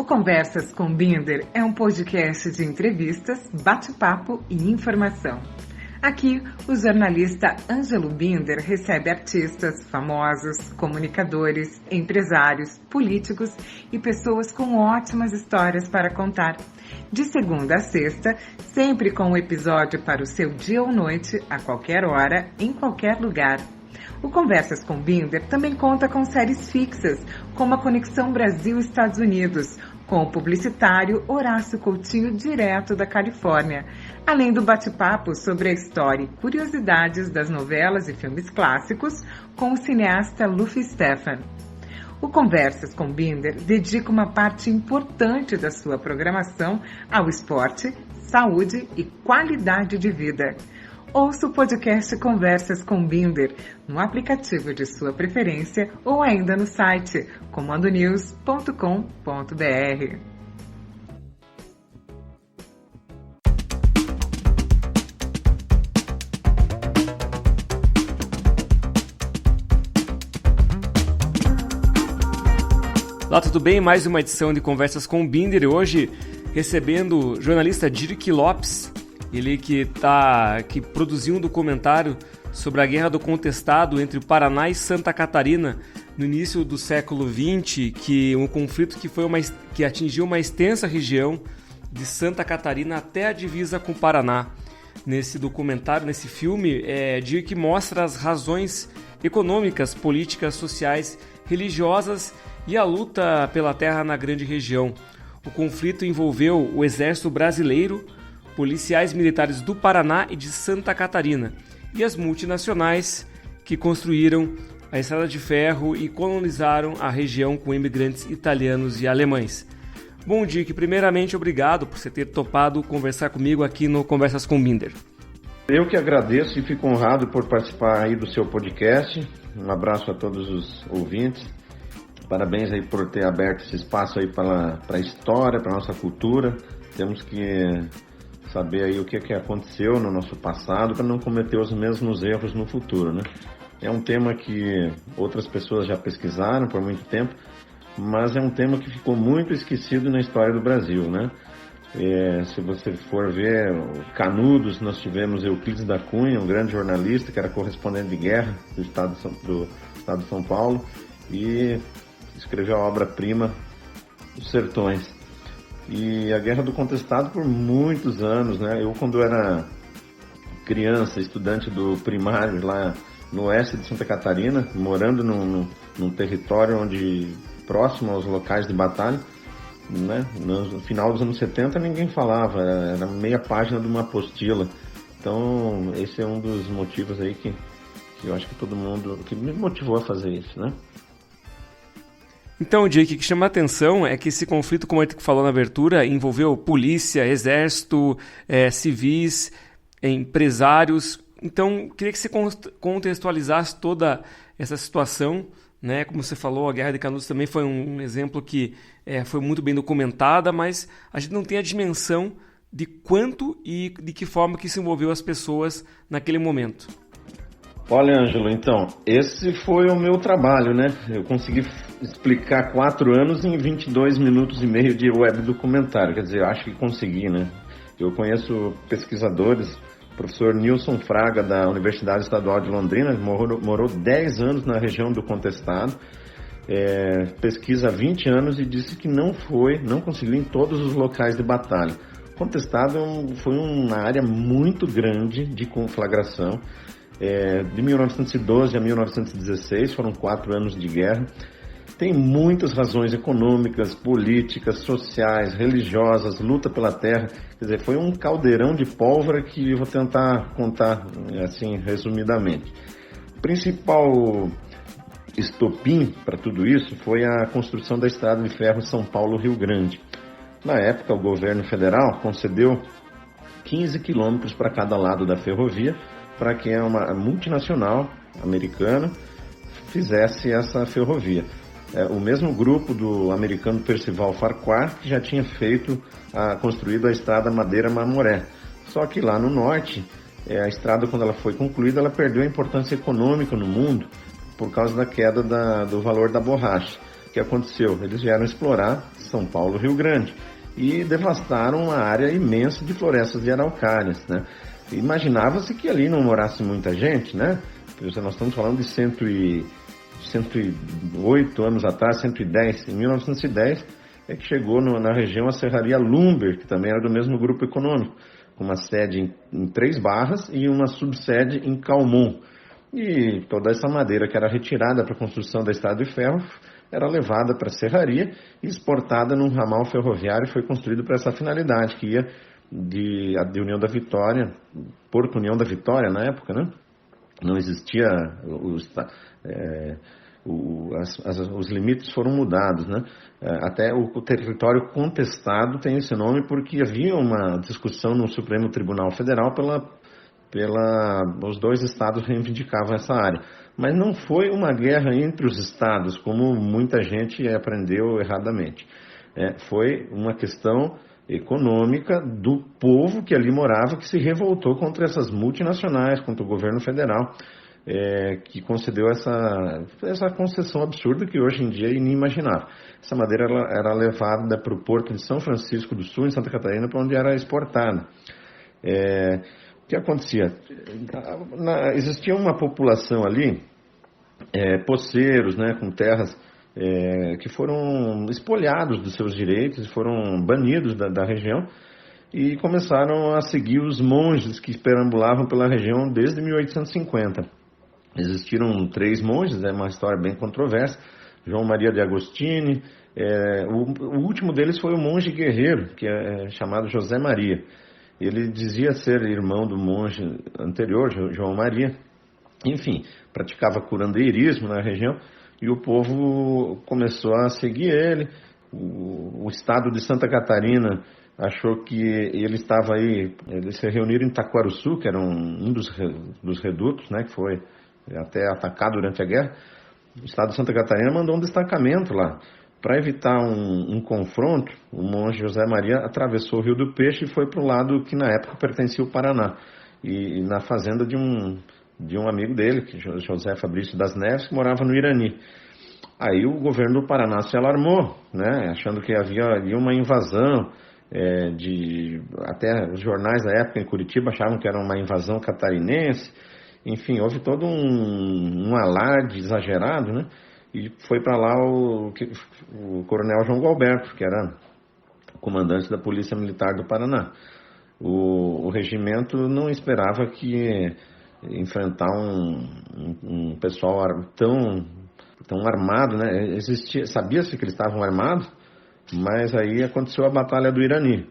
O Conversas com Binder é um podcast de entrevistas, bate-papo e informação. Aqui, o jornalista Ângelo Binder recebe artistas, famosos, comunicadores, empresários, políticos e pessoas com ótimas histórias para contar. De segunda a sexta, sempre com um episódio para o seu dia ou noite, a qualquer hora, em qualquer lugar. O Conversas com Binder também conta com séries fixas, como a Conexão Brasil-Estados Unidos, com o publicitário Horácio Coutinho, direto da Califórnia, além do bate-papo sobre a história e curiosidades das novelas e filmes clássicos com o cineasta Luffy Stephan. O Conversas com Binder dedica uma parte importante da sua programação ao esporte, saúde e qualidade de vida. Ouça o podcast Conversas com Binder no aplicativo de sua preferência ou ainda no site comandonews.com.br. Olá, tudo bem? Mais uma edição de Conversas com Binder. Hoje recebendo o jornalista Dirk Lopes. Ele que produziu um documentário sobre a Guerra do Contestado entre o Paraná e Santa Catarina no início do século XX, um conflito que atingiu uma extensa região de Santa Catarina até a divisa com o Paraná. Nesse documentário, nesse filme, Dirk mostra as razões econômicas, políticas, sociais, religiosas e a luta pela terra na grande região. O conflito envolveu o exército brasileiro, policiais militares do Paraná e de Santa Catarina e as multinacionais que construíram a estrada de ferro e colonizaram a região com imigrantes italianos e alemães. Bom, Dirk, primeiramente obrigado por você ter topado conversar comigo aqui no Conversas com Binder. Eu que agradeço e fico honrado por participar aí do seu podcast. Um abraço a todos os ouvintes. Parabéns aí por ter aberto esse espaço aí para a história, para a nossa cultura. Temos que saber aí o que aconteceu no nosso passado para não cometer os mesmos erros no futuro, né? É um tema que outras pessoas já pesquisaram por muito tempo, mas é um tema que ficou muito esquecido na história do Brasil, né? Se você for ver Canudos, nós tivemos Euclides da Cunha, um grande jornalista que era correspondente de guerra do estado de São Paulo e escreveu a obra-prima Os Sertões. E a Guerra do Contestado por muitos anos, né? Eu, quando era criança, estudante do primário lá no oeste de Santa Catarina, morando num território próximo aos locais de batalha, né? No final dos anos 70 ninguém falava, era meia página de uma apostila. Então esse é um dos motivos aí que eu acho que todo mundo, que me motivou a fazer isso, né? Então, Dirk, o que chama a atenção é que esse conflito, como a gente falou na abertura, envolveu polícia, exército, civis, empresários. Então, queria que você contextualizasse toda essa situação, né? Como você falou, a Guerra de Canudos também foi um exemplo que foi muito bem documentada, mas a gente não tem a dimensão de quanto e de que forma que se envolveu as pessoas naquele momento. Olha, Ângelo, então, esse foi o meu trabalho, né? Eu consegui explicar 4 anos em 22 minutos e meio de web documentário. Quer dizer, eu acho que consegui, né? Eu conheço pesquisadores, o professor Nilson Fraga, da Universidade Estadual de Londrina, morou 10 anos na região do Contestado, pesquisa há 20 anos e disse que não conseguiu em todos os locais de batalha. O Contestado foi uma área muito grande de conflagração. De 1912 a 1916, foram 4 anos de guerra. Tem muitas razões econômicas, políticas, sociais, religiosas, luta pela terra. Quer dizer, foi um caldeirão de pólvora que eu vou tentar contar assim resumidamente. O principal estopim para tudo isso foi a construção da estrada de ferro São Paulo-Rio Grande. Na época, o governo federal concedeu 15 quilômetros para cada lado da ferrovia para que uma multinacional americana fizesse essa ferrovia. O mesmo grupo do americano Percival Farquhar, que já tinha construído a estrada Madeira-Mamoré. Só que lá no norte, a estrada, quando ela foi concluída, ela perdeu a importância econômica no mundo por causa da queda do valor da borracha. o que aconteceu? Eles vieram explorar São Paulo, Rio Grande, e devastaram uma área imensa de florestas de araucárias, né? Imaginava-se que ali não morasse muita gente, né? Nós estamos falando de 108 anos atrás, 110. Em 1910 é que chegou na região a Serraria Lumber, que também era do mesmo grupo econômico, com uma sede em Três Barras e uma subsede em Calmon. E toda essa madeira que era retirada para a construção da estrada de ferro era levada para a serraria e exportada num ramal ferroviário e foi construído para essa finalidade, que ia de União da Vitória, Porto União da Vitória na época, né? Não existia, os limites foram mudados, né? Até o território contestado tem esse nome porque havia uma discussão no Supremo Tribunal Federal os dois estados reivindicavam essa área. Mas não foi uma guerra entre os estados, como muita gente aprendeu erradamente. Foi uma questão econômica do povo que ali morava, que se revoltou contra essas multinacionais, contra o governo federal, que concedeu essa concessão absurda que hoje em dia é inimaginável. Essa madeira era levada para o porto de São Francisco do Sul, em Santa Catarina, para onde era exportada. O que acontecia? Existia uma população ali, poceiros, né, com terras que foram espolhados dos seus direitos, foram banidos da região e começaram a seguir os monges que perambulavam pela região desde 1850. Existiram 3 monges, uma história bem controversa, João Maria de Agostini, o último deles foi o monge guerreiro, que é chamado José Maria. Ele dizia ser irmão do monge anterior, João Maria. Enfim, praticava curandeirismo na região e o povo começou a seguir ele. O estado de Santa Catarina achou que ele estava aí, eles se reuniram em Taquarussu, que era um dos redutos, né, que foi até atacado durante a guerra. O estado de Santa Catarina mandou um destacamento lá. Para evitar um confronto, o monge José Maria atravessou o Rio do Peixe e foi para o lado que na época pertencia ao Paraná. E na fazenda de um amigo dele, José Fabrício das Neves, que morava no Irani. Aí o governo do Paraná se alarmou, né, achando que havia ali uma invasão, até os jornais da época em Curitiba achavam que era uma invasão catarinense. Enfim, houve todo um alarde exagerado, né? E foi para lá o coronel João Galberto, que era comandante da Polícia Militar do Paraná. O regimento não esperava que enfrentar um pessoal tão armado, né? Sabia-se que eles estavam armados, mas aí aconteceu a Batalha do Irani.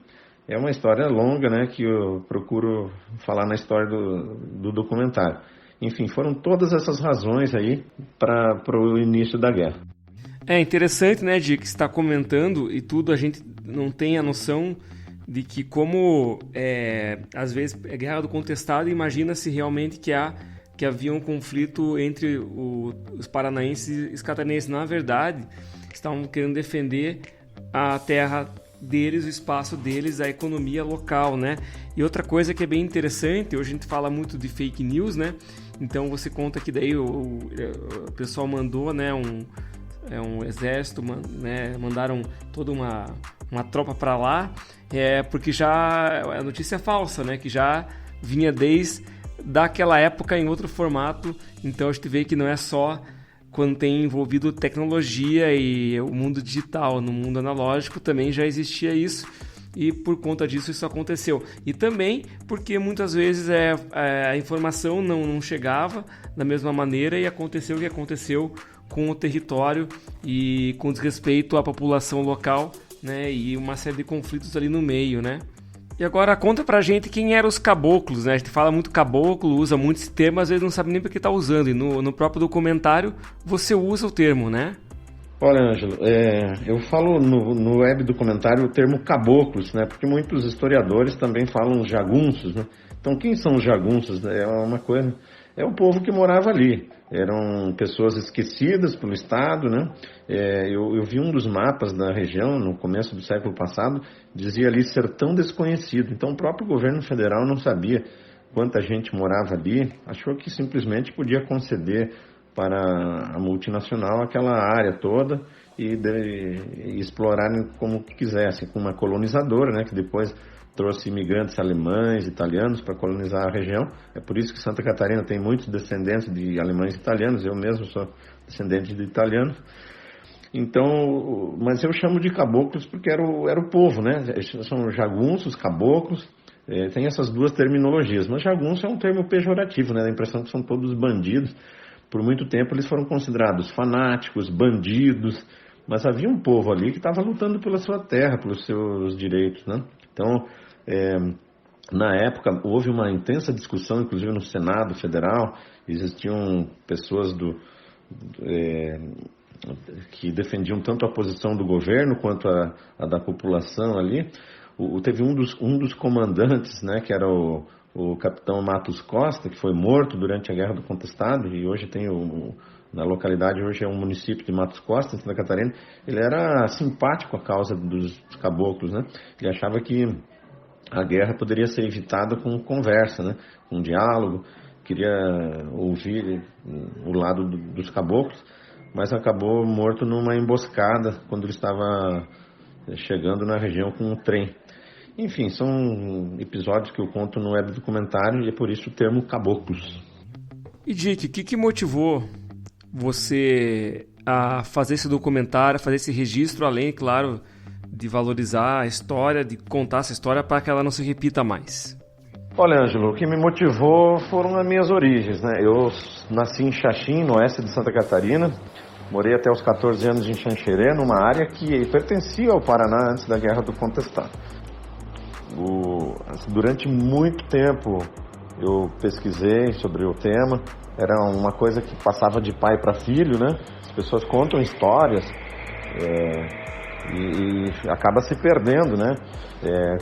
É uma história longa, né, que eu procuro falar na história do documentário. Enfim, foram todas essas razões aí para o início da guerra. É interessante, né, de que você está comentando e tudo, a gente não tem a noção de que como, às vezes, é guerra do contestado, imagina-se realmente que havia um conflito entre os paranaenses e os catarinenses. Na verdade, estavam querendo defender a terra deles, o espaço deles, a economia local, né? E outra coisa que é bem interessante, hoje a gente fala muito de fake news, né? Então você conta que daí o pessoal mandou, né, um exército, né, mandaram toda uma tropa para lá, porque já a notícia é falsa, né? Que já vinha desde daquela época em outro formato. Então a gente vê que não é só quando tem envolvido tecnologia e o mundo digital. No mundo analógico também já existia isso e por conta disso isso aconteceu. E também porque muitas vezes a informação não chegava da mesma maneira e aconteceu o que aconteceu com o território e com desrespeito à população local, né? E uma série de conflitos ali no meio, né? E agora conta pra gente quem eram os caboclos, né? A gente fala muito caboclo, usa muito esse termo, às vezes não sabe nem porque tá usando. E no próprio documentário você usa o termo, né? Olha, Ângelo, eu falo no web documentário o termo caboclos, né? Porque muitos historiadores também falam jagunços, né? Então quem são os jagunços? É uma coisa... É o povo que morava ali. Eram pessoas esquecidas pelo Estado, né? Eu vi um dos mapas da região no começo do século passado, dizia ali sertão desconhecido. Então o próprio governo federal não sabia quanta gente morava ali, achou que simplesmente podia conceder para a multinacional aquela área toda e explorarem como quisessem, com uma colonizadora, né, que depois trouxe imigrantes alemães, italianos para colonizar a região. É por isso que Santa Catarina tem muitos descendentes de alemães e italianos, eu mesmo sou descendente de italiano. Então, mas eu chamo de caboclos porque era o povo, né? São jagunços, caboclos, tem essas duas terminologias, mas jagunço é um termo pejorativo, né? Dá a impressão que são todos bandidos. Por muito tempo eles foram considerados fanáticos, bandidos, mas havia um povo ali que estava lutando pela sua terra, pelos seus direitos, né? Então, na época, houve uma intensa discussão, inclusive no Senado Federal, existiam pessoas que defendiam tanto a posição do governo quanto a da população ali. Teve um dos comandantes, né, que era o capitão Matos Costa, que foi morto durante a Guerra do Contestado, e hoje tem na localidade, hoje é um município de Matos Costa, em Santa Catarina. Ele era simpático à causa dos caboclos, né? Ele achava que a guerra poderia ser evitada com conversa, né? Com diálogo, queria ouvir o lado dos caboclos, mas acabou morto numa emboscada quando ele estava chegando na região com um trem. Enfim, são episódios que eu conto no web documentário e é por isso o termo caboclos. E Dick, o que motivou você a fazer esse documentário, a fazer esse registro, além, claro, de valorizar a história, de contar essa história para que ela não se repita mais? Olha, Ângelo, o que me motivou foram as minhas origens, né? Eu nasci em Xaxim, no oeste de Santa Catarina, morei até os 14 anos em Xanxerê, numa área que pertencia ao Paraná antes da Guerra do Contestado. Durante muito tempo eu pesquisei sobre o tema, era uma coisa que passava de pai para filho, né? As pessoas contam histórias e acaba se perdendo, né?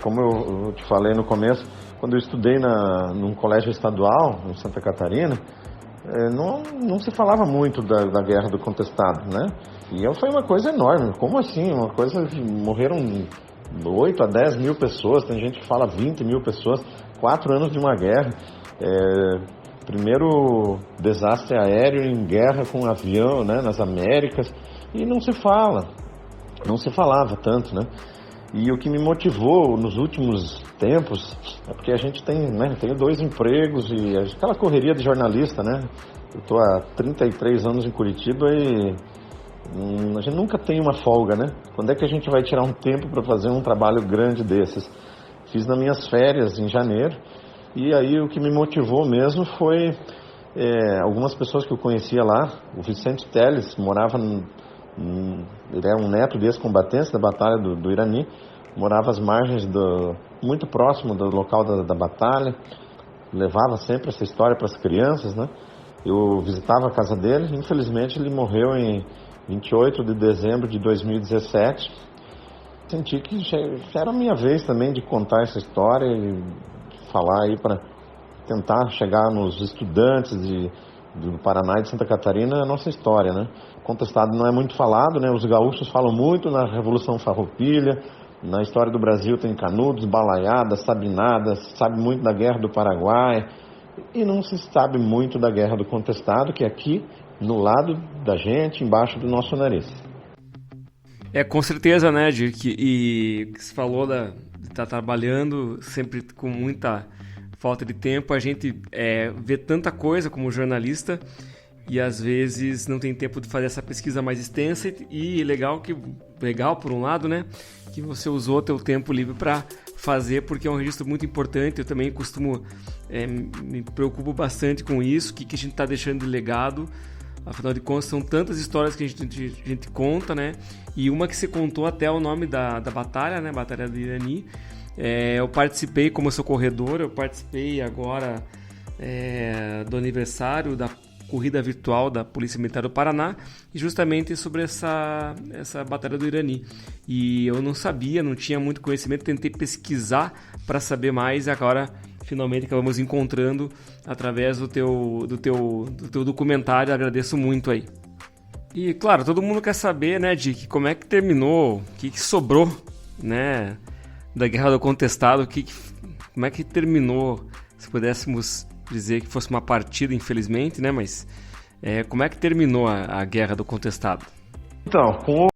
Como eu te falei no começo, quando eu estudei num colégio estadual em Santa Catarina, não se falava muito da Guerra do Contestado, né? E foi uma coisa enorme. Como assim? Uma coisa que morreram 8 a 10 mil pessoas, tem gente que fala 20 mil pessoas, 4 anos de uma guerra. Primeiro desastre aéreo em guerra com avião, né, nas Américas, e não se falava tanto, né? E o que me motivou nos últimos tempos é porque a gente tem 2 empregos e aquela correria de jornalista, né? Eu estou há 33 anos em Curitiba e a gente nunca tem uma folga, né? Quando é que a gente vai tirar um tempo para fazer um trabalho grande desses? Fiz nas minhas férias em janeiro. E aí o que me motivou mesmo foi algumas pessoas que eu conhecia lá. O Vicente Teles morava, ele é um neto de ex-combatentes da Batalha do Irani, morava às margens, muito próximo do local da batalha, levava sempre essa história para as crianças, né? Eu visitava a casa dele, infelizmente ele morreu em 28 de dezembro de 2017. Senti que já era a minha vez também de contar essa história e falar aí para tentar chegar nos estudantes do Paraná e de Santa Catarina a nossa história, né? O Contestado não é muito falado, né? Os gaúchos falam muito na Revolução Farroupilha, na história do Brasil tem Canudos, Balaiadas, Sabinadas, sabe muito da Guerra do Paraguai e não se sabe muito da Guerra do Contestado, que é aqui no lado da gente, embaixo do nosso nariz. Com certeza, né, Dirk? E você falou de estar trabalhando sempre com muita falta de tempo. A gente vê tanta coisa como jornalista e às vezes não tem tempo de fazer essa pesquisa mais extensa. E legal por um lado, né, que você usou teu tempo livre para fazer, porque é um registro muito importante. Eu também me preocupo bastante com isso, o que a gente está deixando de legado. Afinal de contas, são tantas histórias que a gente conta, né? E uma que você contou até o nome da batalha, né? Batalha do Irani. Eu participei como socorredor, eu participei agora do aniversário da corrida virtual da Polícia Militar do Paraná, e justamente sobre essa Batalha do Irani. E eu não sabia, não tinha muito conhecimento, tentei pesquisar para saber mais, e agora finalmente acabamos encontrando através do teu documentário. Agradeço muito aí. E claro, todo mundo quer saber, né, de como é que terminou, o que sobrou, né, da Guerra do Contestado, como é que terminou, se pudéssemos dizer que fosse uma partida, infelizmente, né, mas como é que terminou a Guerra do Contestado? Então, com